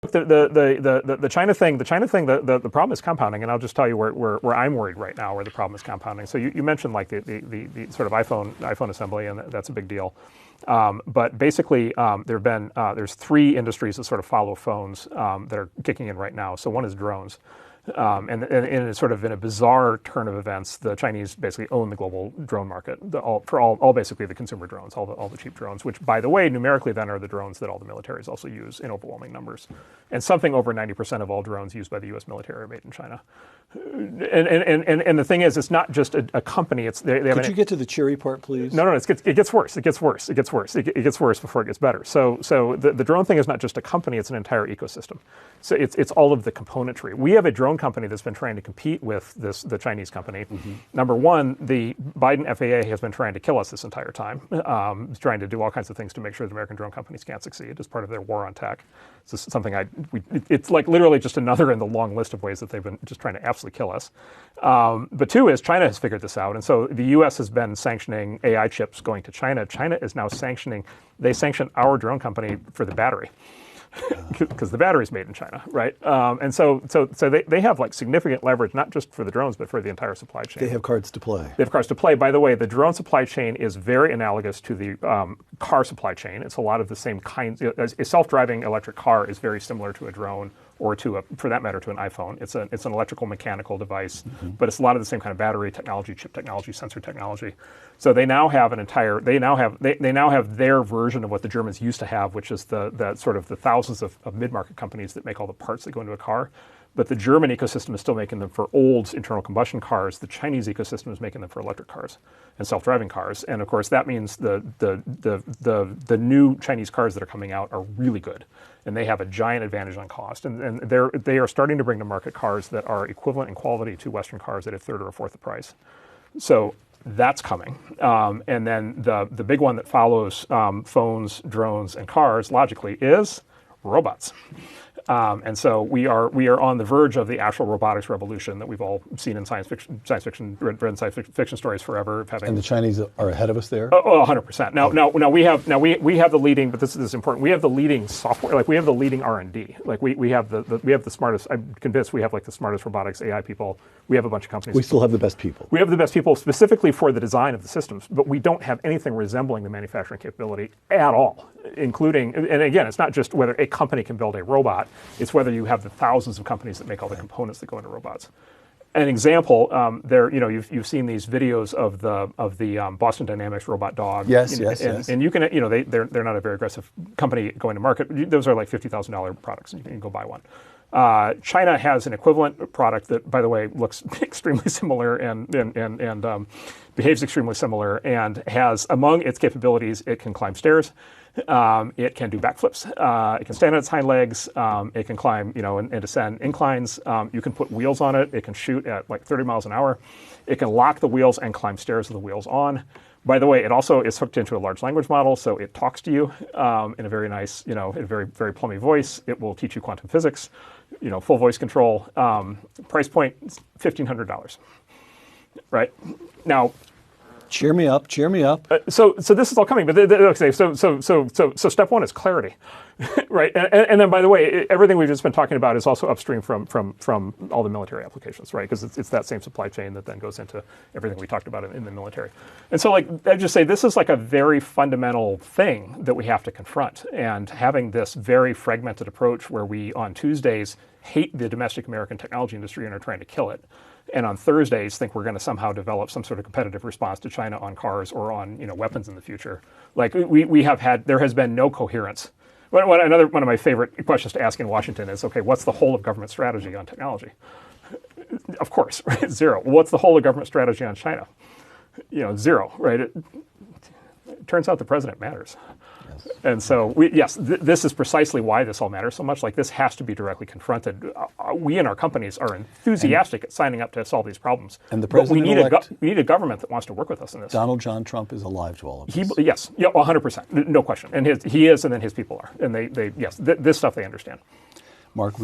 The China thing, the problem is compounding, and I'll just tell you where I'm worried right now, where the problem is compounding. So you mentioned like the sort of iPhone assembly, and that's a big deal. But basically, there's three industries that sort of follow phones that are kicking in right now. So one is drones. And it's sort of in a bizarre turn of events, the Chinese basically own the global drone market, all basically the consumer drones, all the cheap drones, which, by the way, numerically then are the drones that all the militaries also use in overwhelming numbers. And something over 90% of all drones used by the U.S. military are made in China. And the thing is, it's not just a company. Could you get to the cheery part, please? No, it gets worse. It gets worse before it gets better. So the drone thing is not just a company; it's an entire ecosystem. So it's all of the componentry. We have a drone company that's been trying to compete with the Chinese company. Mm-hmm. Number one, the Biden FAA has been trying to kill us this entire time. It's trying to do all kinds of things to make sure that American drone companies can't succeed as part of their war on tech. It's something it's like literally just another in the long list of ways that they've been just trying to absolutely kill us. But two is China has figured this out. And so the U.S. has been sanctioning AI chips going to China. China is now they sanction our drone company for the battery. Because the battery's made in China, right? And so they have like significant leverage, not just for the drones, but for the entire supply chain. They have cards to play. They have cards to play. By the way, the drone supply chain is very analogous to the car supply chain. It's a lot of the same kinds. A self-driving electric car is very similar to a drone, or for that matter, to an iPhone. It's an electrical mechanical device, mm-hmm. but it's a lot of the same kind of battery technology, chip technology, sensor technology. So they now have they now have their version of what the Germans used to have, which is the sort of the thousands of mid-market companies that make all the parts that go into a car. But the German ecosystem is still making them for old internal combustion cars. The Chinese ecosystem is making them for electric cars and self-driving cars. And of course, that means the new Chinese cars that are coming out are really good, and they have a giant advantage on cost. And they are starting to bring to market cars that are equivalent in quality to Western cars at a third or a fourth the price. So that's coming. And then the big one that follows phones, drones, and cars logically is robots. And so we are on the verge of the actual robotics revolution that we've all seen in science fiction, read in science fiction stories forever. And the Chinese are ahead of us there? Oh, 100%. Now we have the leading, but this is important. We have the leading software, like we have the leading R&D. Like we have the smartest. I'm convinced we have like the smartest robotics AI people. We have a bunch of companies. We still have the best people. We have the best people specifically for the design of the systems, but we don't have anything resembling the manufacturing capability at all, including, and again, it's not just whether a company can build a robot, it's whether you have the thousands of companies that make all the components that go into robots. An example, you've seen these videos of the Boston Dynamics robot dog. Yes. And you can, they're not a very aggressive company going to market. Those are like $50,000 products, and you can go buy one. China has an equivalent product that, by the way, looks extremely similar and behaves extremely similar, and has among its capabilities, it can climb stairs, it can do backflips, it can stand on its hind legs, it can climb, and descend inclines. You can put wheels on it. It can shoot at like 30 miles an hour. It can lock the wheels and climb stairs with the wheels on. By the way, it also is hooked into a large language model, so it talks to you in a very nice, in a very, very plummy voice. It will teach you quantum physics, full voice control. Price point, $1,500. Right? Now, cheer me up. So this is all coming, but okay. So step one is clarity, right? And then, by the way, everything we've just been talking about is also upstream from all the military applications, right? Because it's that same supply chain that then goes into everything we talked about in the military. And so, like I just say, this is like a very fundamental thing that we have to confront. And having this very fragmented approach where we on Tuesdays hate the domestic American technology industry and are trying to kill it, and on Thursdays think we're going to somehow develop some sort of competitive response to China on cars or on weapons in the future. Like there has been no coherence. Another one of my favorite questions to ask in Washington is, okay, what's the whole of government strategy on technology? Of course, right? Zero. What's the whole of government strategy on China? Zero, right? It turns out the president matters. And so, this is precisely why this all matters so much. Like, this has to be directly confronted. We in our companies are enthusiastic at signing up to solve these problems. And the president we need a government that wants to work with us in this. Donald John Trump is alive to all of this. Yes, 100%, no question. And he is, and then his people are. And this stuff they understand. Mark.